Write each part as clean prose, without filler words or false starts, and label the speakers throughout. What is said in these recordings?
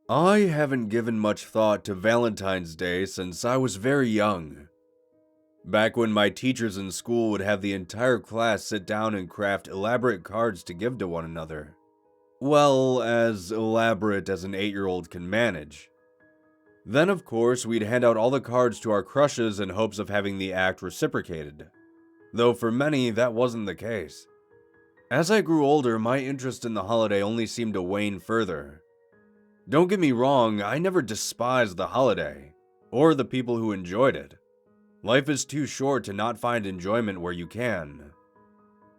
Speaker 1: I haven't given much thought to Valentine's Day since I was very young. Back when my teachers in school would have the entire class sit down and craft elaborate cards to give to one another. Well, as elaborate as an 8-year-old can manage. Then, of course, we'd hand out all the cards to our crushes in hopes of having the act reciprocated. Though for many, that wasn't the case. As I grew older, my interest in the holiday only seemed to wane further. Don't get me wrong, I never despised the holiday, or the people who enjoyed it. Life is too short to not find enjoyment where you can.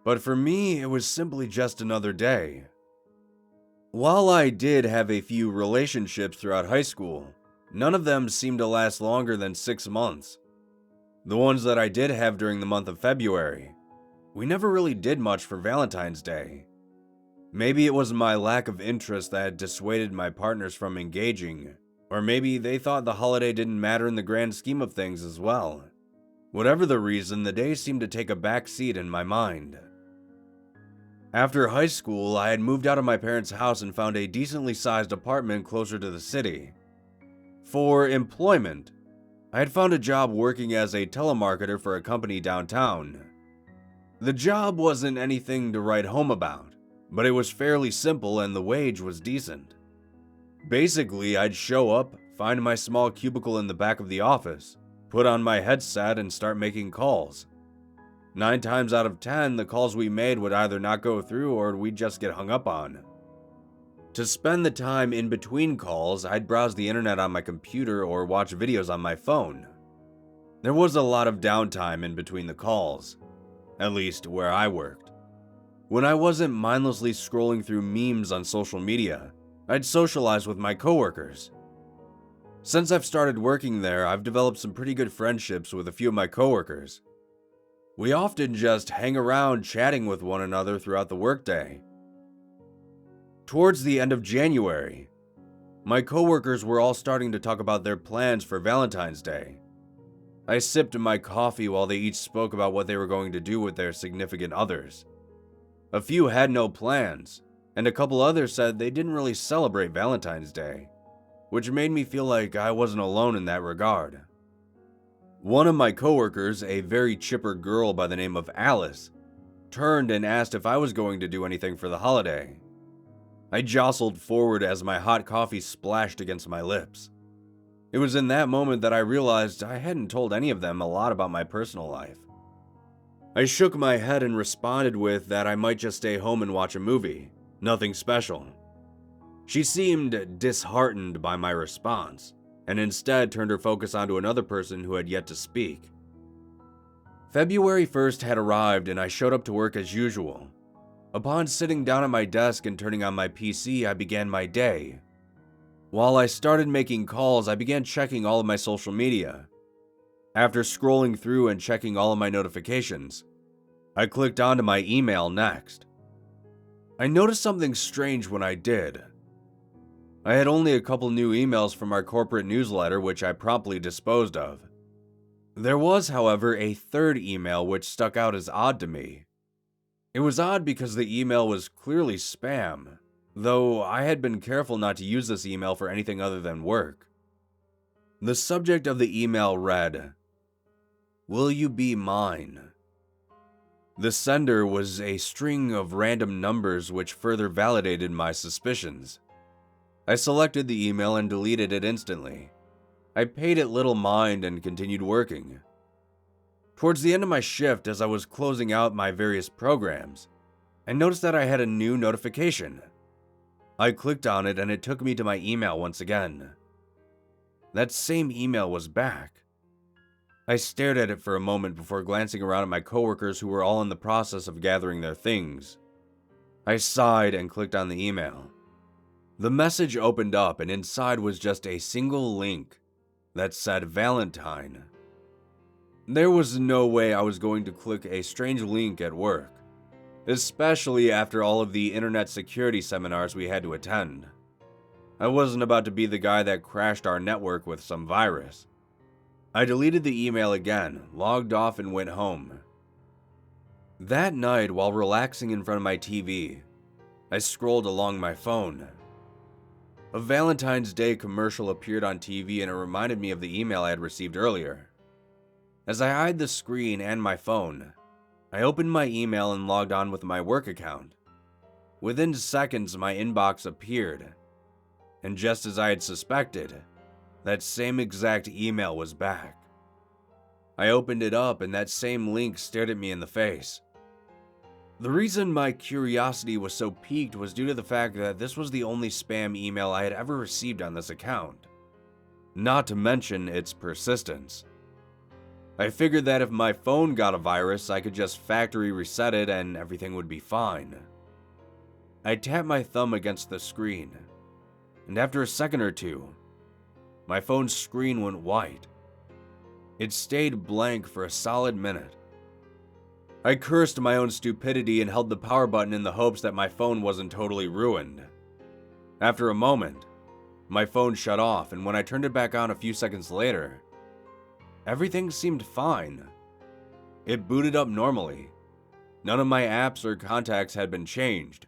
Speaker 1: But for me, it was simply just another day. While I did have a few relationships throughout high school, none of them seemed to last longer than 6 months. The ones that I did have during the month of February, we never really did much for Valentine's Day. Maybe it was my lack of interest that had dissuaded my partners from engaging, or maybe they thought the holiday didn't matter in the grand scheme of things as well. Whatever the reason, the day seemed to take a back seat in my mind. After high school, I had moved out of my parents' house and found a decently sized apartment closer to the city. For employment, I had found a job working as a telemarketer for a company downtown. The job wasn't anything to write home about, but it was fairly simple and the wage was decent. Basically, I'd show up, find my small cubicle in the back of the office, put on my headset and start making calls. 9 times out of 10, the calls we made would either not go through or we'd just get hung up on. To spend the time in between calls, I'd browse the internet on my computer or watch videos on my phone. There was a lot of downtime in between the calls, at least where I worked. When I wasn't mindlessly scrolling through memes on social media, I'd socialize with my coworkers. Since I've started working there, I've developed some pretty good friendships with a few of my coworkers. We often just hang around chatting with one another throughout the workday. Towards the end of January, my coworkers were all starting to talk about their plans for Valentine's Day. I sipped my coffee while they each spoke about what they were going to do with their significant others. A few had no plans, and a couple others said they didn't really celebrate Valentine's Day, which made me feel like I wasn't alone in that regard. One of my coworkers, a very chipper girl by the name of Alice, turned and asked if I was going to do anything for the holiday. I jostled forward as my hot coffee splashed against my lips. It was in that moment that I realized I hadn't told any of them a lot about my personal life. I shook my head and responded with that I might just stay home and watch a movie, nothing special. She seemed disheartened by my response, and instead turned her focus onto another person who had yet to speak. February 1st had arrived and I showed up to work as usual. Upon sitting down at my desk and turning on my PC, I began my day. While I started making calls, I began checking all of my social media. After scrolling through and checking all of my notifications, I clicked onto my email next. I noticed something strange when I did. I had only a couple new emails from our corporate newsletter, which I promptly disposed of. There was, however, a third email which stuck out as odd to me. It was odd because the email was clearly spam, though I had been careful not to use this email for anything other than work. The subject of the email read, "Will you be mine?" The sender was a string of random numbers which further validated my suspicions. I selected the email and deleted it instantly. I paid it little mind and continued working. Towards the end of my shift, as I was closing out my various programs, I noticed that I had a new notification. I clicked on it and it took me to my email once again. That same email was back. I stared at it for a moment before glancing around at my coworkers who were all in the process of gathering their things. I sighed and clicked on the email. The message opened up and inside was just a single link that said Valentine. There was no way I was going to click a strange link at work, especially after all of the internet security seminars we had to attend. I wasn't about to be the guy that crashed our network with some virus. I deleted the email again, logged off and went home. That night, while relaxing in front of my TV, I scrolled along my phone. A Valentine's Day commercial appeared on TV and it reminded me of the email I had received earlier. As I eyed the screen and my phone, I opened my email and logged on with my work account. Within seconds, my inbox appeared, and just as I had suspected, that same exact email was back. I opened it up and that same link stared at me in the face. The reason my curiosity was so piqued was due to the fact that this was the only spam email I had ever received on this account, not to mention its persistence. I figured that if my phone got a virus, I could just factory reset it and everything would be fine. I tapped my thumb against the screen, and after a second or two, my phone's screen went white. It stayed blank for a solid minute. I cursed my own stupidity and held the power button in the hopes that my phone wasn't totally ruined. After a moment, my phone shut off, and when I turned it back on a few seconds later, everything seemed fine. It booted up normally. None of my apps or contacts had been changed.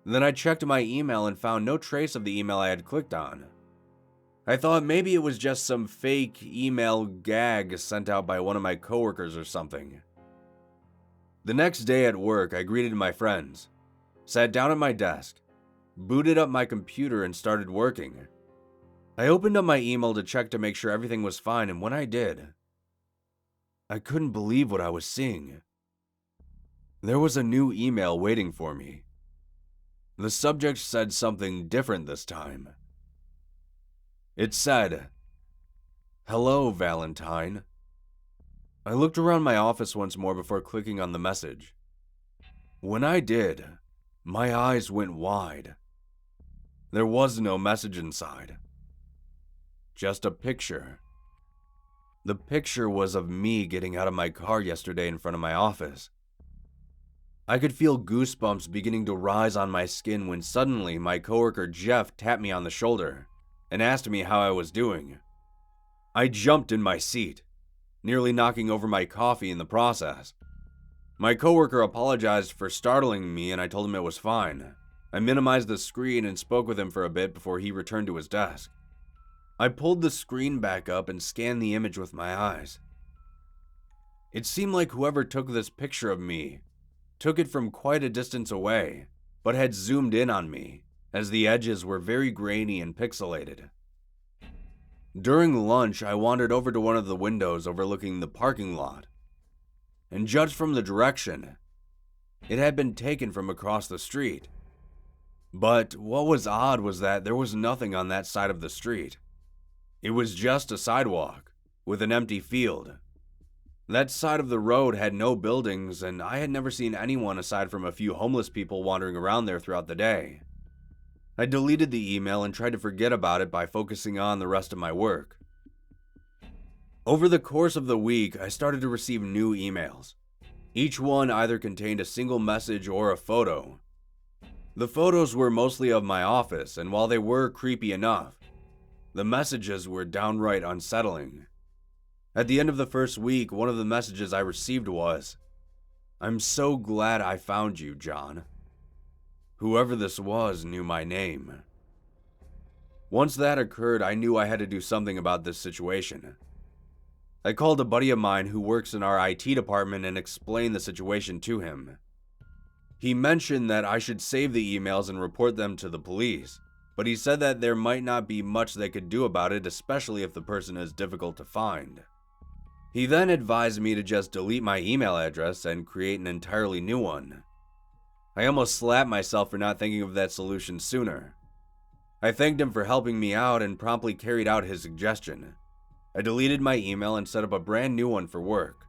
Speaker 1: Then I checked my email and found no trace of the email I had clicked on. I thought maybe it was just some fake email gag sent out by one of my coworkers or something. The next day at work, I greeted my friends, sat down at my desk, booted up my computer and started working. I opened up my email to check to make sure everything was fine, and when I did, I couldn't believe what I was seeing. There was a new email waiting for me. The subject said something different this time. It said, "Hello, Valentine." I looked around my office once more before clicking on the message. When I did, my eyes went wide. There was no message inside. Just a picture. The picture was of me getting out of my car yesterday in front of my office. I could feel goosebumps beginning to rise on my skin when suddenly my coworker Jeff tapped me on the shoulder and asked me how I was doing. I jumped in my seat, nearly knocking over my coffee in the process. My coworker apologized for startling me and I told him it was fine. I minimized the screen and spoke with him for a bit before he returned to his desk. I pulled the screen back up and scanned the image with my eyes. It seemed like whoever took this picture of me took it from quite a distance away, but had zoomed in on me, as the edges were very grainy and pixelated. During lunch, I wandered over to one of the windows overlooking the parking lot, and judged from the direction, it had been taken from across the street. But what was odd was that there was nothing on that side of the street. It was just a sidewalk, with an empty field. That side of the road had no buildings, and I had never seen anyone aside from a few homeless people wandering around there throughout the day. I deleted the email and tried to forget about it by focusing on the rest of my work. Over the course of the week, I started to receive new emails. Each one either contained a single message or a photo. The photos were mostly of my office, and while they were creepy enough, the messages were downright unsettling. At the end of the first week, one of the messages I received was, "I'm so glad I found you, John." Whoever this was knew my name. Once that occurred, I knew I had to do something about this situation. I called a buddy of mine who works in our IT department and explained the situation to him. He mentioned that I should save the emails and report them to the police, but he said that there might not be much they could do about it, especially if the person is difficult to find. He then advised me to just delete my email address and create an entirely new one. I almost slapped myself for not thinking of that solution sooner. I thanked him for helping me out and promptly carried out his suggestion. I deleted my email and set up a brand new one for work.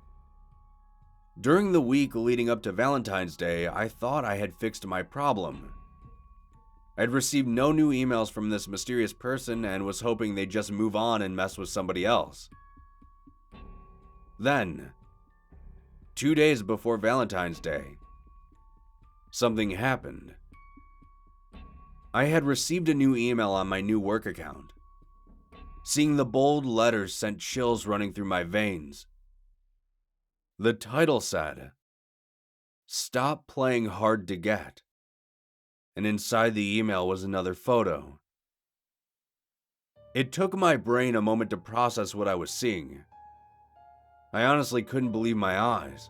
Speaker 1: During the week leading up to Valentine's Day, I thought I had fixed my problem. I'd received no new emails from this mysterious person and was hoping they'd just move on and mess with somebody else. Then, 2 days before Valentine's Day, something happened. I had received a new email on my new work account. Seeing the bold letters sent chills running through my veins. The title said, "Stop playing hard to get." And inside the email was another photo, It took my brain a moment to process what I was seeing. I honestly couldn't believe my eyes.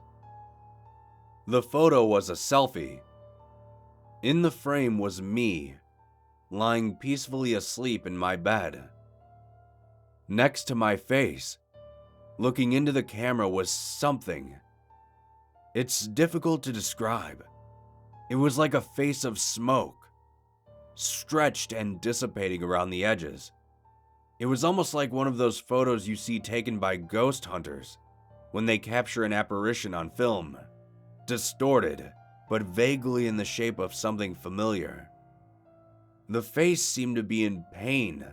Speaker 1: The photo was a selfie. In the frame was me, lying peacefully asleep in my bed. Next to my face, looking into the camera, was something. It's difficult to describe. It was like a face of smoke, stretched and dissipating around the edges. It was almost like one of those photos you see taken by ghost hunters when they capture an apparition on film, distorted, but vaguely in the shape of something familiar. The face seemed to be in pain,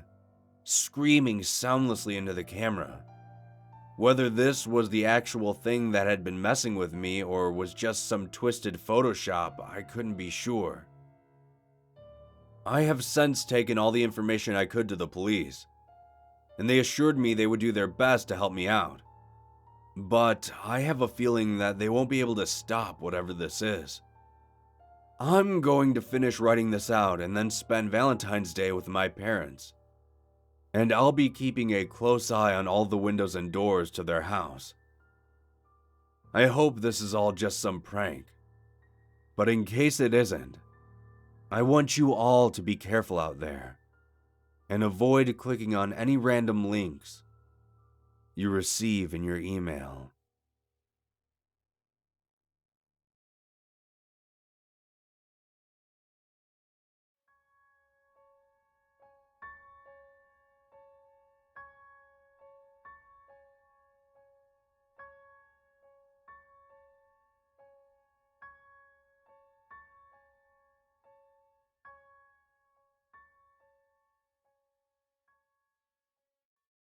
Speaker 1: screaming soundlessly into the camera. Whether this was the actual thing that had been messing with me or was just some twisted Photoshop, I couldn't be sure. I have since taken all the information I could to the police, and they assured me they would do their best to help me out. But I have a feeling that they won't be able to stop whatever this is. I'm going to finish writing this out and then spend Valentine's Day with my parents. And I'll be keeping a close eye on all the windows and doors to their house. I hope this is all just some prank. But in case it isn't, I want you all to be careful out there and avoid clicking on any random links you receive in your email.